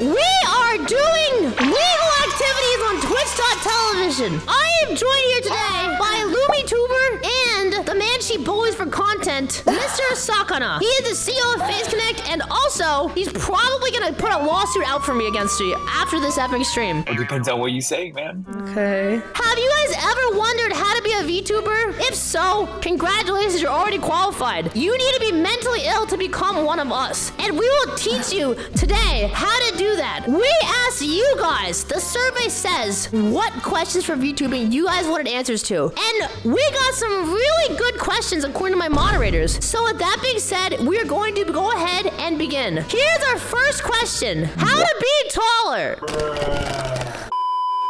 We are doing legal activities on Twitch.television. I am joined here today by VTuber and the man she bullies for content, Mr. Sakana. He is the CEO of ft.Phase Connect, and also, he's probably gonna put a lawsuit out for me against you after this epic stream. It depends on what you say, man. Okay. Have you guys ever wondered how to be a VTuber? If so, congratulations, you're already qualified. You need to be mentally ill to become one of us. And we will teach you today how to do that. We asked you guys, the survey says, what questions for VTubing you guys wanted answers to. And we got some really good questions according to my moderators. So with that being said, we are going to go ahead and begin. Here's our first question. How to be taller?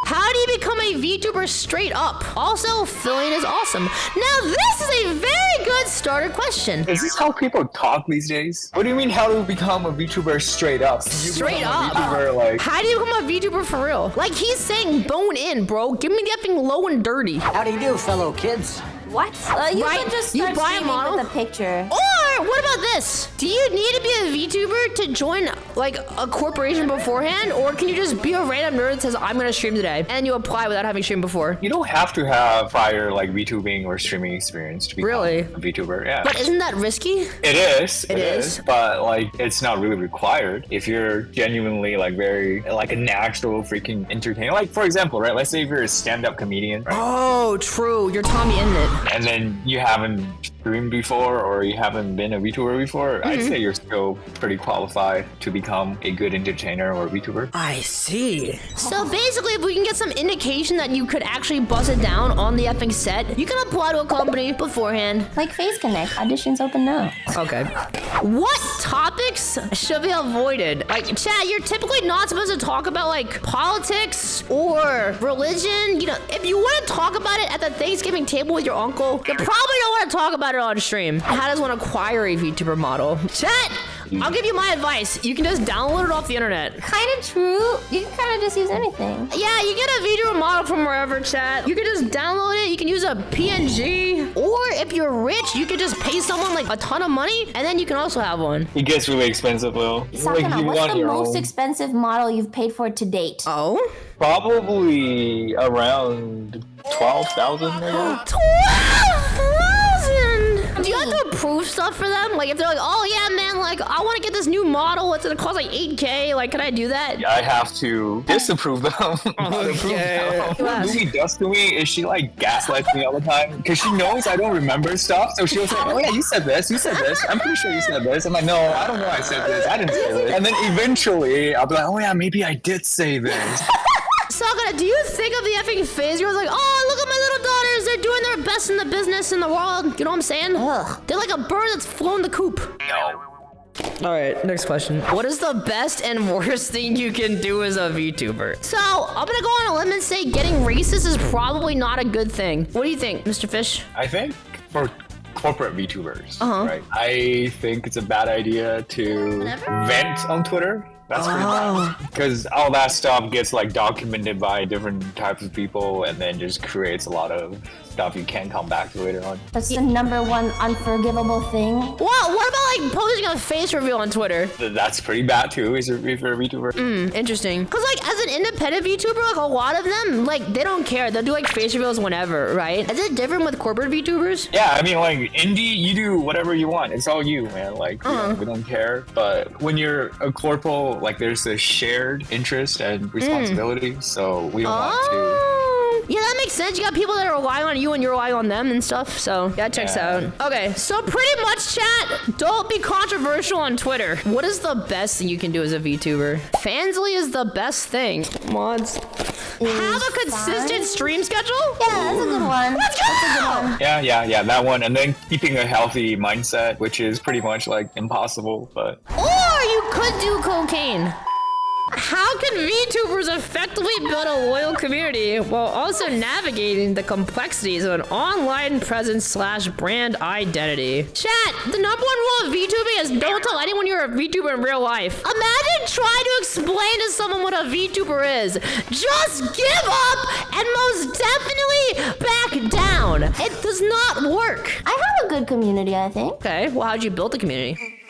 How do you become a VTuber straight up? Also, Filian is awesome. Now, this is a very good starter question. Is this how people talk these days? What do you mean, how to become a VTuber straight up? Straight up? VTuber, like... How do you become a VTuber for real? Like, he's saying bone in, bro. Give me the effing low and dirty. How do you do, fellow kids? What? You can just start streaming with a picture. Or, what about this? Do you need to be a VTuber to join, like, a corporation beforehand? Or can you just be a random nerd that says, I'm gonna stream today, and you apply without having streamed before? You don't have to have prior, like, VTubing or streaming experience to become a VTuber, yeah. But isn't that risky? It is. It is. But, like, it's not really required if you're genuinely, like, very, like, a natural freaking entertainer. Like, for example, right, let's say if you're a stand-up comedian, right? Oh, true. You're Tommy in it. And then you haven't streamed before or you haven't been a VTuber before, I'd say you're still pretty qualified to become a good entertainer or VTuber. I see. So basically, if we can get some indication that you could actually buzz it down on the effing set, you can apply to a company beforehand. Like ft.Phase Connect, auditions open now. Okay. What topics should be avoided? Like, chat, you're typically not supposed to talk about, like, politics or religion. You know, if you want to talk about it at the Thanksgiving table with your uncle, you probably don't want to talk about it on stream. How does one acquire a VTuber model? Chat, I'll give you my advice. You can just download it off the internet. Kind of true. You can kind of just use anything. Yeah, you get a VTuber model from wherever, chat. You can just download it. You can use a PNG. Or if you're rich, you can just pay someone like a ton of money, and then you can also have one. It gets really expensive, though. Sakana, what's the most expensive model you've paid for to date? Oh? Probably around 12,000 maybe. 12,000! Do you have to approve stuff for them? Like, if they're like, oh yeah, man, like, I want to get this new model. It's gonna cost like 8K. Like, can I do that? Yeah, I have to disapprove them. Okay. What Lumi does to me is she, like, gaslights me all the time. Because she knows I don't remember stuff. So she'll say, oh yeah, you said this. I'm pretty sure you said this. I'm like, no, I don't know I said this. I didn't say this. And then eventually, I'll be like, oh yeah, maybe I did say this. Sakana, do you think of the effing phase? You're like, oh, look at my little daughters. They're doing their best in the business in the world. You know what I'm saying? Ugh. They're like a bird that's flown the coop. No. All right, next question. What is the best and worst thing you can do as a VTuber? So, I'm gonna go on a limb and say getting racist is probably not a good thing. What do you think, Mr. Fish? I think for corporate VTubers, right? I think it's a bad idea to vent on Twitter. That's pretty bad. Because all that stuff gets like documented by different types of people and then just creates a lot of stuff you can't come back to later on. That's the #1 unforgivable thing. What about like posting a face reveal on Twitter? That's pretty bad too, if you're a VTuber. Interesting. Cause like as an independent VTuber, like a lot of them, like they don't care. They'll do like face reveals whenever, right? Is it different with corporate VTubers? Yeah, I mean like indie, you do whatever you want. It's all you, man. Like we don't care. But when you're a corporal, like there's a shared interest and responsibility. So we don't want to. Yeah, that makes sense. You got people that are relying on you and you're relying on them and stuff. So that checks out. Okay, so pretty much, chat, don't be controversial on Twitter. What is the best thing you can do as a VTuber? Fansly is the best thing. Mods. Have a consistent stream schedule? Yeah, that's a good one. Let's go! Yeah, that one. And then keeping a healthy mindset, which is pretty much like impossible, but... Or you could do cocaine. How can VTubers effectively build a loyal community while also navigating the complexities of an online presence / brand identity? Chat, the #1 rule of VTubing is don't tell anyone you're a VTuber in real life. Imagine trying to explain to someone what a VTuber is. Just give up and most definitely back down. It does not work. I have a good community, I think. Okay, well, how'd you build the community?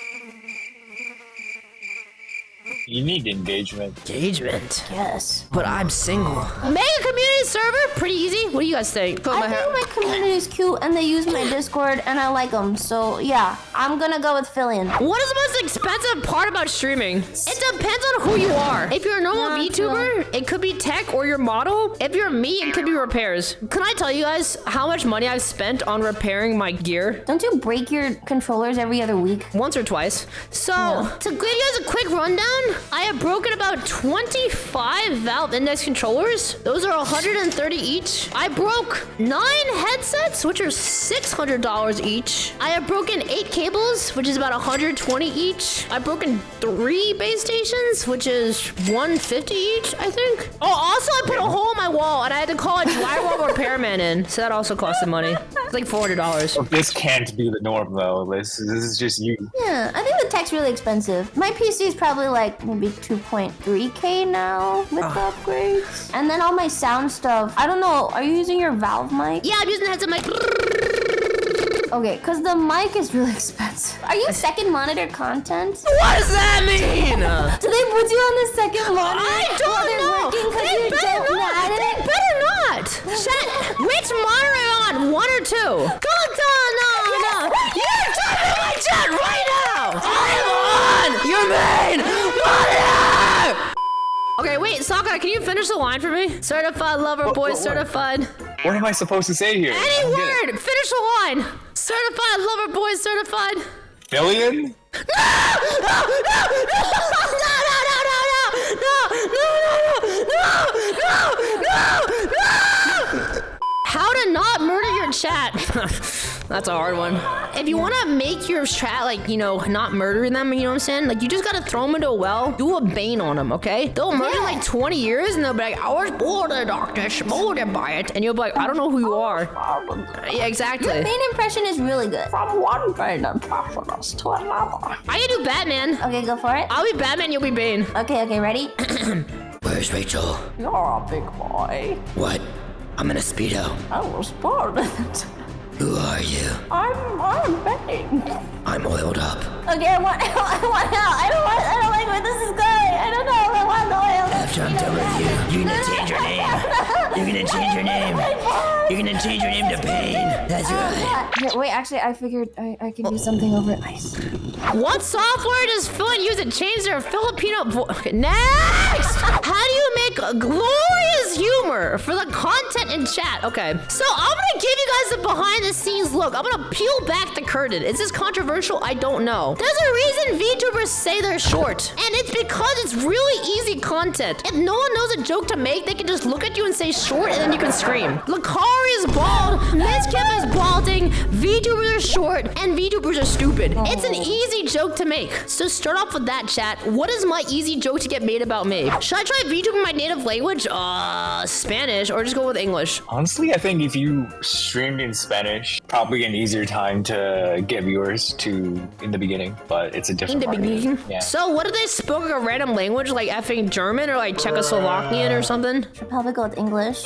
You need engagement. Engagement. Yes. But I'm single. Make a community server. Pretty easy. What do you guys think? I think my community is cute and they use my Discord and I like them. So yeah, I'm gonna go with Filian. What is the most expensive part about streaming? It depends on who you are. If you're a normal VTuber, it could be tech or your model. If you're me, it could be repairs. Can I tell you guys how much money I've spent on repairing my gear? Don't you break your controllers every other week? Once or twice. So, to give you guys a quick rundown, I have broken about 25 Valve Index controllers. Those are 130 each. I broke 9 headsets, which are $600 each. I have broken 8 cables, which is about 120 each. I've broken 3 base stations, which is 150 each, I think. Oh, also I put a hole in my wall and I had to call a drywall repairman in. So that also cost some money. It's like $400. This can't be the norm though. This is just you. Yeah, I think the tech's really expensive. My PC is probably like maybe 2.3K now with the upgrades. And then all my sound stuff. I don't know, are you using your Valve mic? Yeah, I'm using the headset mic. Okay, because the mic is really expensive. Are you second monitor content? What does that mean? Do they put you on the second monitor? I don't know. They better not. They better not. Chat, which monitor are you on? 1 or 2? Go, no. You're typing my chat right now. I am on your main monitor. Okay, wait, Saka, can you finish the line for me? Certified lover boy, certified. What am I supposed to say here? Any word, finish the line. Certified lover boy, certified. Filian? No! How to not murder your chat. That's a hard one. If you want to make your chat, like, you know, not murder them, you know what I'm saying? Like, you just got to throw them into a well, do a bane on them, okay? They'll murder like 20 years and they'll be like, I was born in darkness, molded by it. And you'll be like, I don't know who you are. Yeah, exactly. Your main impression is really good. From one Bane antagonist to another. I can do Batman. Okay, go for it. I'll be Batman, you'll be Bane. Okay, ready? Where's Rachel? You're a big boy. What? I'm in a Speedo. I was born in it. Who are you? I'm Bane. I'm oiled up. Okay, I want out. I don't like where this is going. I don't know. I want oil. I've jumped over you. You're gonna change your name. You're gonna change your name. You're gonna change your name to Pain. That's right. Here, wait, actually, I figured I can do something over it. Nice. What software does Filian use to change their Filipino Next! How do you make glorious humor for the content in chat? Okay, so I'm gonna give you guys the behind the scenes look. I'm gonna peel back the curtain. Is this controversial? I don't know. There's a reason VTubers say they're short, and it's because it's really easy content. If no one knows a joke to make, they can just look at you and say short, and then you can scream. Lakari is bald, Miskip is balding, VTubers are short, and VTubers are stupid. It's an easy joke to make. So start off with that, chat. What is my easy joke to get made about me? Should I try VTubing my native language? Spanish, or just go with English? Honestly, I think if you streamed in Spanish, probably an easier time to get viewers to in the beginning, but it's a different In the market. beginning? Yeah. So what if they spoke like a random language, like effing German or like Czechoslovakian or something? Should probably go with English.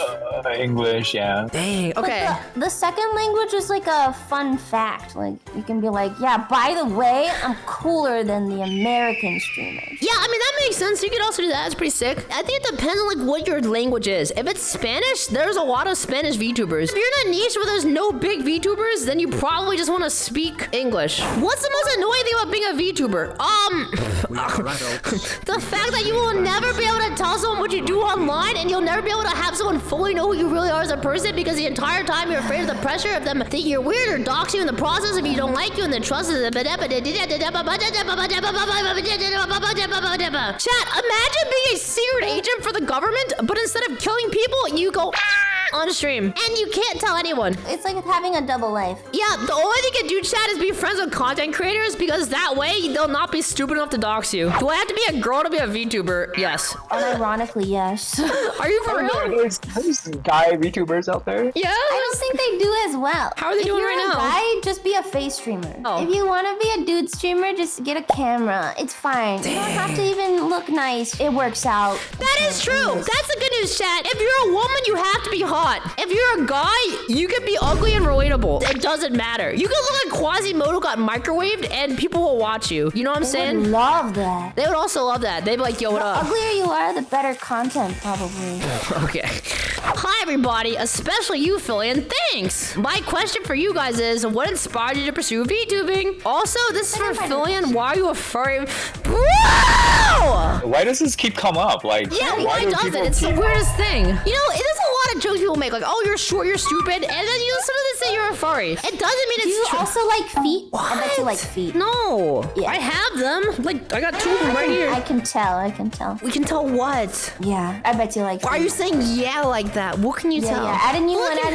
English, yeah. Dang, okay. The second language is like a fun fact. Like, you can be like, yeah, by the way, I'm cooler than the American streamers. Yeah, I mean, that makes sense. You could also do that. It's pretty sick. I think it depends on like what your language is. If it's Spanish, there's a lot of Spanish VTubers. If you're in a niche where there's no big VTubers, then you probably just want to speak English. What's the most annoying thing about being a VTuber? The fact that you will never be able to tell someone what you do online, and you'll never be able to have someone fully know who you really are as a person, because the entire time you're afraid of the pressure of them thinking you're weird or dox you in the process if you don't like you, and the trust is Chat, imagine being a secret agent for the government, but instead of killing people, you go on stream, and you can't tell anyone. It's like having a double life. Yeah, the only thing you can do, chat, is be friends with content creators, because that way they'll not be stupid enough to dox you. Do I have to be a girl to be a VTuber? Yes. Unironically, yes. Are you for real? There's guy VTubers out there. Yeah. I don't think they do as well. How are they doing right now? If you're a guy, just be a face streamer. Oh. If you want to be a dude streamer, just get a camera. It's fine. You don't have to even look look nice, it works out. That is true. That's the good news, chat. If you're a woman, you have to be hot. If you're a guy, you can be ugly and relatable. It doesn't matter. You can look like Quasimodo got microwaved and people will watch you. You know what I'm saying? Would love that. They would also love that. They'd be like, yo, what up? The uglier you are, the better content, probably. Okay. Hi, everybody, especially you, Filian. Thanks. My question for you guys is, what inspired you to pursue VTubing? Also, this is for Filian. Why are you a furry? Bro! Why does this keep come up? Like, Yeah, why does it? It's the weirdest thing. You know, there's a lot of jokes people make, like, oh, you're short, you're stupid, and then you listen to this say you're a furry. It doesn't mean Do you it's true. also like feet? What? I bet you like feet. No. Yeah. I have them. Like, I got two of them right here. I can tell. We can tell what? Yeah, I bet you like feet. Why are you saying yeah like that? What can you tell? Yeah, add a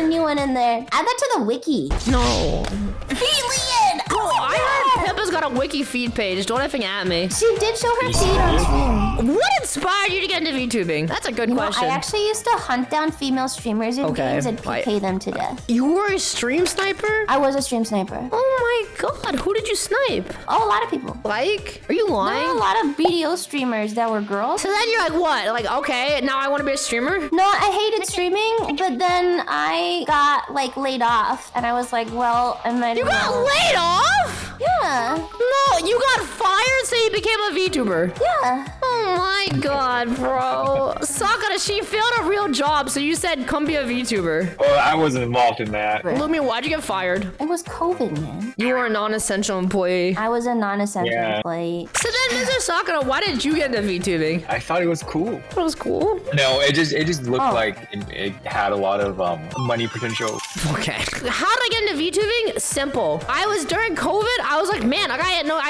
new one in there. Add that to the wiki. No. Filian! I heard Pippa's got a wiki feed page. Don't effing at me. She did show her feet on stream. What inspired you to get into VTubing? That's a good question. I actually used to hunt down female streamers in games and PK them to death. You were a stream sniper? I was a stream sniper. Oh my god, who did you snipe? Oh, a lot of people. Like? Are you lying? No, a lot of BDO streamers that were girls. So then you're like, what? Like, okay, now I want to be a streamer? No, I hated streaming, but then I got like laid off, and I was like, well, I might. You got laid off? Yeah. No, you got fired, so you became a VTuber. Yeah. Oh my god, bro. Sakana, she failed a real job, so you said come be a VTuber. Well, I wasn't involved in that. Lumi, why'd you get fired? It was COVID, man. You were a non-essential employee. I was a non-essential employee. So then, Mr. Sakana, why did you get into VTubing? I thought it was cool. It was cool. No, it just looked like it had a lot of money potential. Okay. How did I get into VTubing? Simple. I was during COVID. I was like, man, I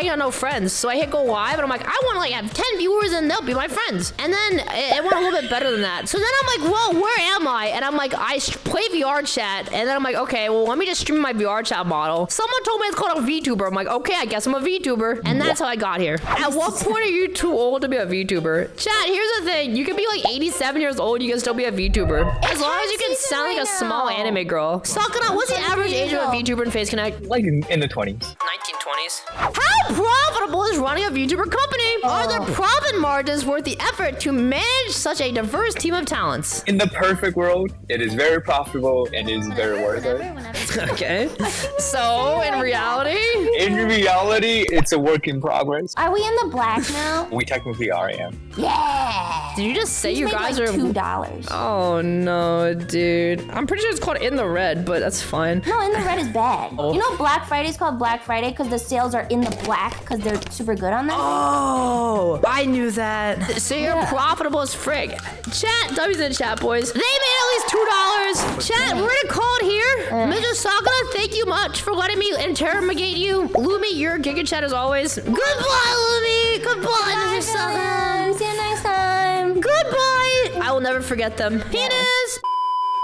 got no friends. So I hit go live, and I'm like, I want to like have 10 viewers, and they'll be my friends. And then it went a little bit better than that. So then I'm like, well, where am I? And I'm like, I play VR chat, and then I'm like, okay, well, let me just stream my VR chat model. Someone told me it's called a VTuber. I'm like, okay, I guess I'm a VTuber, and that's how I got here. At what point are you too old to be a VTuber? Chat, here's the thing: you can be like 87 years old, you can still be a VTuber, as long as you can sound like a small anime girl. Sakana, what's the average age of a VTuber in FaZe Connect? Like in the 20s. 1920s. How profitable is running a VTuber company? Are there profit margins worth the effort to manage such a diverse team of talents? In the perfect world, it is very profitable and is very worth it. Okay. So, in reality? In reality, it's a work in progress. Are we in the black now? We technically are, yeah. Yeah. Did you just say you guys like are $2? Oh no, dude. I'm pretty sure it's called in the red, but that's fine. No, in the red is bad. You know Black Friday is called Black Friday because the sales are in the black because they're super good on that. Oh, I knew that. So you're profitable as frig. Chat, W's in the chat, boys. They made at least $2. Chat, we're gonna call it here. Mr. Sakana, thank you much for letting me interrogate you. Lumi, you're Giga Chat as always. Goodbye, Lumi. Goodbye, Mr. Sakana. See you next time. Goodbye. I will never forget them. Penis.